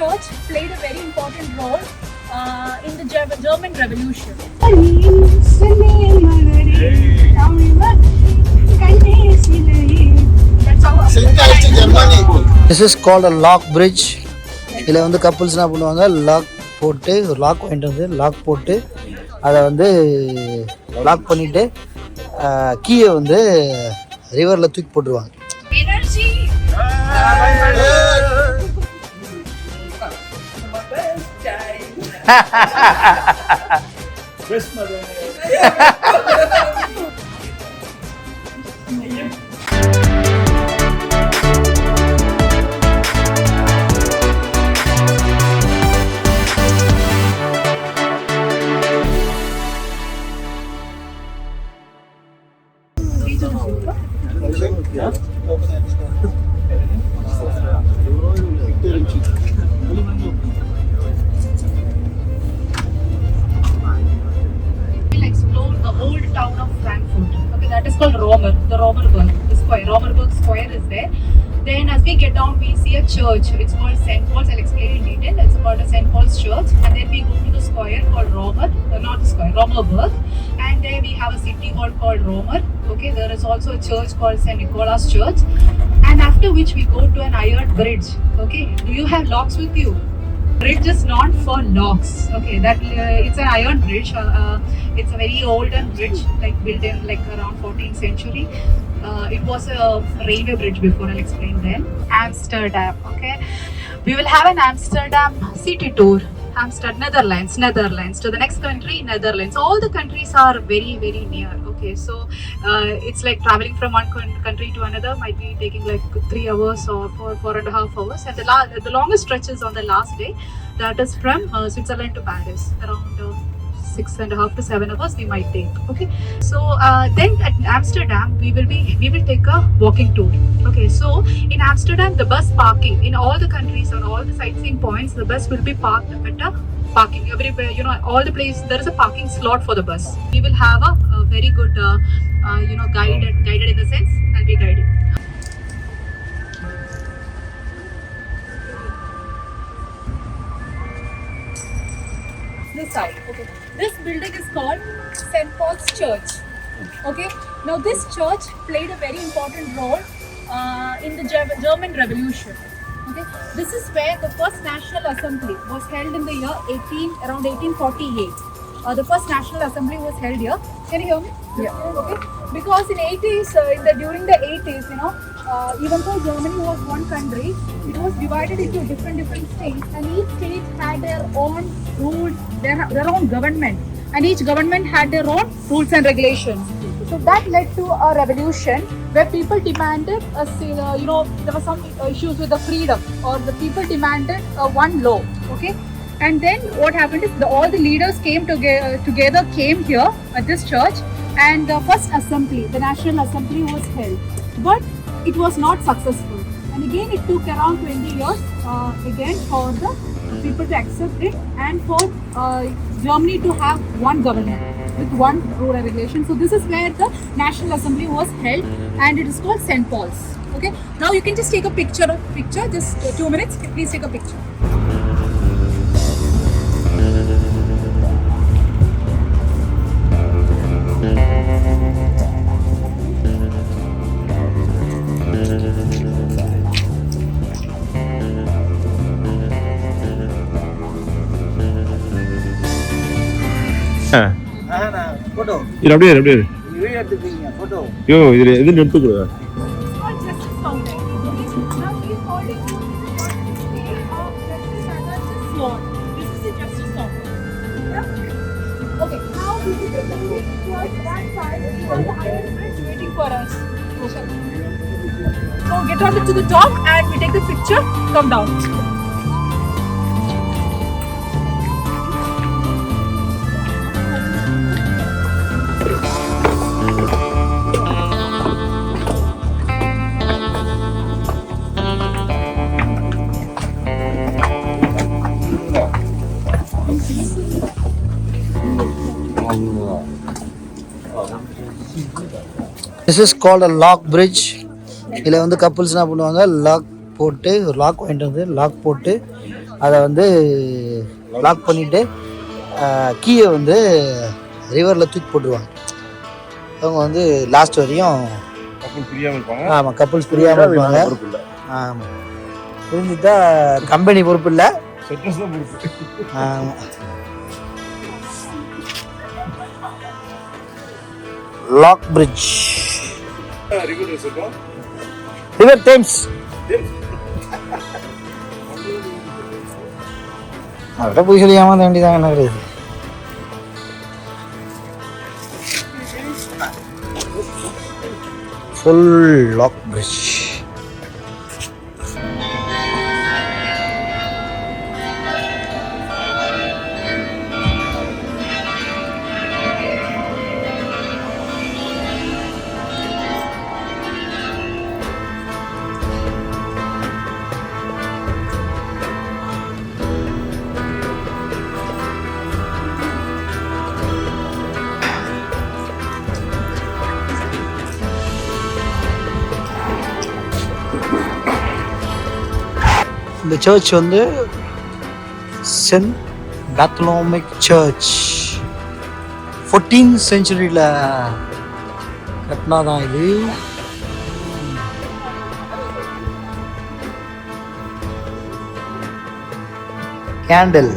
church played a very important role in the German Revolution. This is called a lock bridge. இதில் வந்து couples என்ன பண்ணுவாங்க, lock போட்டு ஒரு லாக் வாங்கிட்டு வந்து லாக் போட்டு அதை வந்து லாக் பண்ணிவிட்டு கீயை வந்து ரிவரில் தூக்கி போட்டுருவாங்க. That is called Romer, the Romerberg, the square. Romerberg Square is there. Then as we get down, we see a church. It's called St. Paul's. I'll explain in detail. It's called a St. Paul's Church. And then we go to the square called Romer, not the square, Romerberg. And there we have a city hall called Romer. Okay, there is also a church called St. Nicholas Church. And after which we go to an iron bridge. Okay, do you have locks with you? Bridge is not for locks. Okay, that it's an iron bridge. It's a very olden bridge, like built in like around 14th century. It was a railway bridge before. I'll explain then. Amsterdam. Okay, we will have an Amsterdam city tour. Amsterdam, Netherlands. To the next country, Netherlands. All the countries are very, very near. Okay, so it's like traveling from one country to another might be taking like 3 hours or 4.5 hours. And the longest stretch is on the last day. That is from Switzerland to Paris. Around 6.5 to 7 hours we might take. Okay, so then at Amsterdam we will take a walking tour. Okay, so in Amsterdam the bus parking in all the countries on all the sightseeing points, the bus will be parked at a parking everywhere, all the place there is a parking slot for the bus. We will have a very good guided in the sense I'll be guiding. This side. Okay, this building is called St. Paul's Church. Okay, now this church played a very important role in the German Revolution. Okay, this is where the first National Assembly was held in the year around 1848. The first National Assembly was held here. Can you hear me? Yeah. Okay, because in 80s, during the 80s, even though Germany was one country, it was divided into different states, and each state had their own rules, their own government, and each government had their own rules and regulations. So that led to a revolution where people demanded, there were some issues with the freedom, or the people demanded one law. Okay, and then what happened is all the leaders came together came here at this church, and the first assembly, the National Assembly, was held, but it was not successful. And again, it took around 20 years again for the people to accept it, and for Germany to have one government with one rule and regulation. So this is where the National Assembly was held, and it is called St. Paul's. Okay, now you can just take a picture, just 2 minutes. Please take a picture. இது அப்படியே ஐயோ இது எது எடுத்துக்கூட So get on to the top and we take the picture. Come down. This is called a lock bridge. இதில் வந்து couples என்ன பண்ணுவாங்க, lock போட்டு ஒரு லாக் வாங்கிட்டு வந்து லாக் போட்டு அதை வந்து லாக் பண்ணிவிட்டு கீயை வந்து ரிவரில் தூக்கி போட்டுருவாங்க. அவங்க வந்து லாஸ்ட் வரையும் ஆமாம் கப்புள்ஸ் பிரியாமல் இருப்பாங்க. ஆமாம் புரிஞ்சுட்டா கம்பெனி பொறுப்பு இல்லை. ஆமாம் லாக் பிரிட்ஜ் ரிவர் டேம்ஸ். அவர்கிட்ட போய் சொல்லி ஏமாந்த வேண்டியதாங்க. என்ன கிடையாது. Full lock bridge. இந்த சர்ச் வந்து சென்ட் பேத்லோமிக் சர்ச் 14th செஞ்சுரியில் கட்டினாதான் இது. கேண்டில்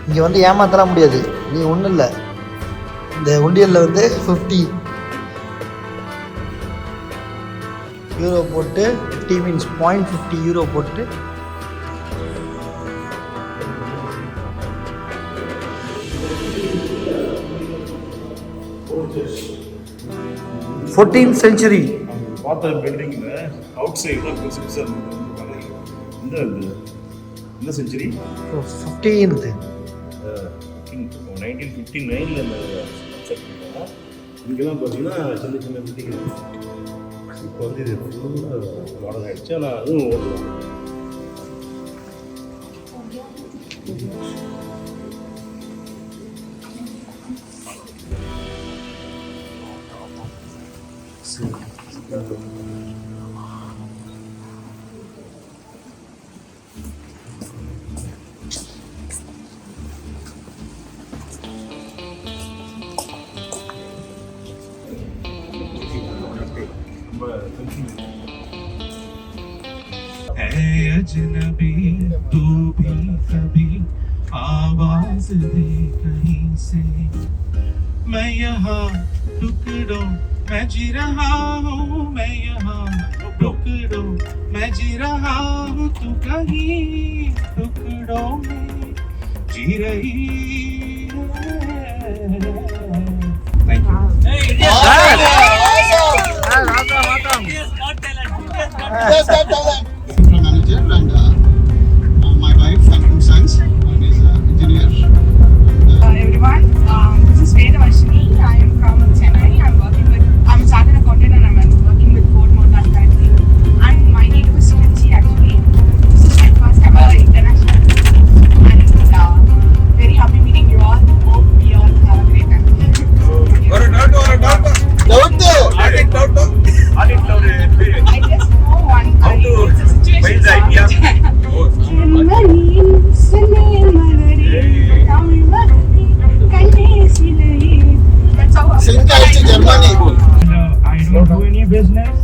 இங்கே வந்து ஏமாத்தலாம் முடியாது. நீ ஒன்றும் இல்லை, இந்த உண்டியலில் வந்து 50 யூரோ போட்டு 50 மீன்ஸ் 0.50 யூரோ போட்டு ஃபோர்டீன்த் செஞ்சுரி பார்த்த பில்டிங்கில் அவுட் சைடில் இந்த செஞ்சுரி 15th 1959 அந்த இங்கெல்லாம் பார்த்தீங்கன்னா சின்ன சின்ன பில்டிங். இப்போ வந்து இது ஃபுல்லாக மாடல் ஆகிடுச்சு. ஆனால் அதுவும் ஓட்டலாம். अजनबी तू भी कभी आवाज दे कहीं से, मैं यहाँ टुकड़ों मैं जी रहा हूँ, मैं यहाँ टुकड़ों मैं जी रहा हूँ, तू कहीं टुकड़ों में जी रही है. Thank you. Manager and my wife and 2 sons. One is engineer. Everyone, this is Vedavashini. I am from Chennai. I'm a chartered accountant and I'm working with Ford Motors currently. And my native is Trichy actually. This is my first ever international trip. And very happy meeting you all. Hope we all have a great time. I just know one. It's a situation song. Germany. I don't do any business.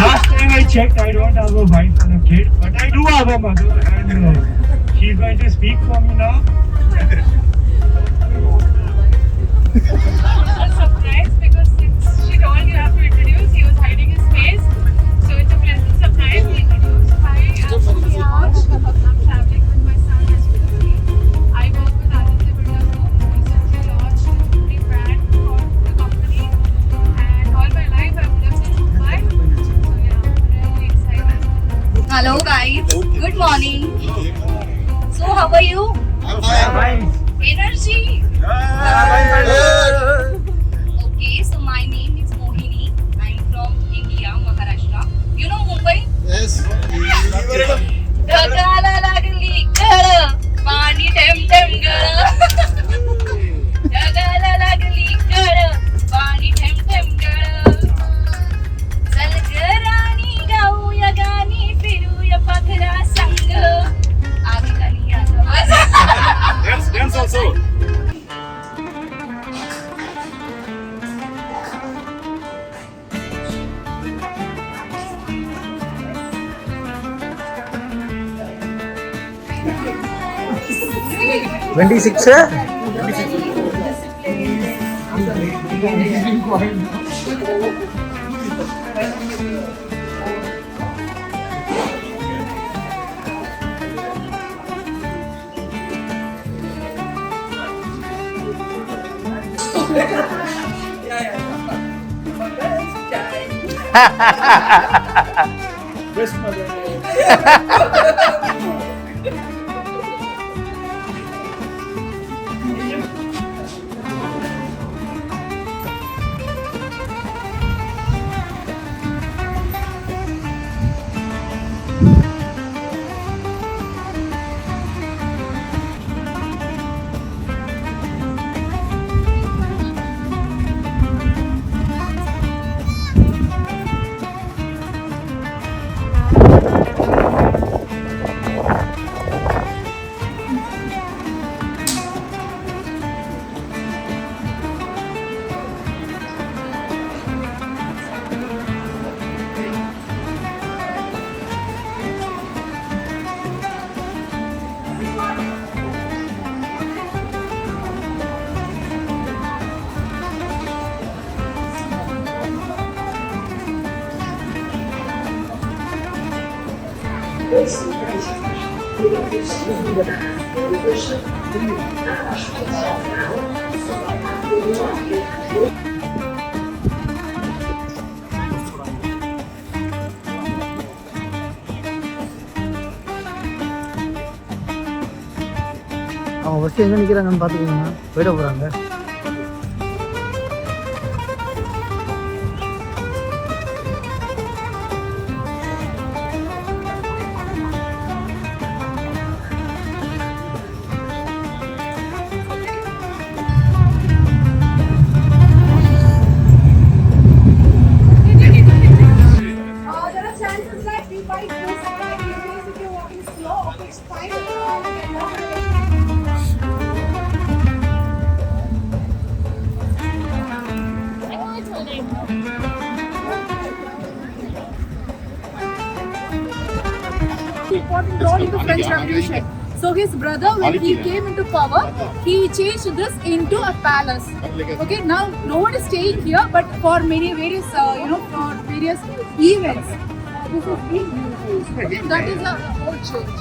Last time I checked, I don't have a wife and a kid, but I do have a mother, and she's going to speak for me now. A surprise because since she told you have to introduce, he was hiding his face. So it's a pleasant surprise to introduce. Hi, I'm Yash. I'm traveling with my son as well. I work with Aditya Birla Group. We recently launched a new brand for the company. And all my life I would have been in Dubai. So yeah, I'm really excited. Hello guys, good morning. So how are you? I'm fine. Energy. Okay, so my name is Mohini. I'm from India, Maharashtra. You know Mumbai? Yes. Dagala lagli gala, pani tem tem gala. Dagala lagli gala, pani 26. Best mother. அவங்க first எங்கே நிற்கிறாங்கன்னு பார்த்துக்கோங்கண்ணா, போயிட போகிறாங்க. There are chances that we might do something like this if you're walking slow. Okay, it's fine. Important role in the French Revolution. So his brother, when he came into power, he changed this into a palace. Okay, now no one is staying here, but for many various, for various events, this is being used. Okay, that is a old church.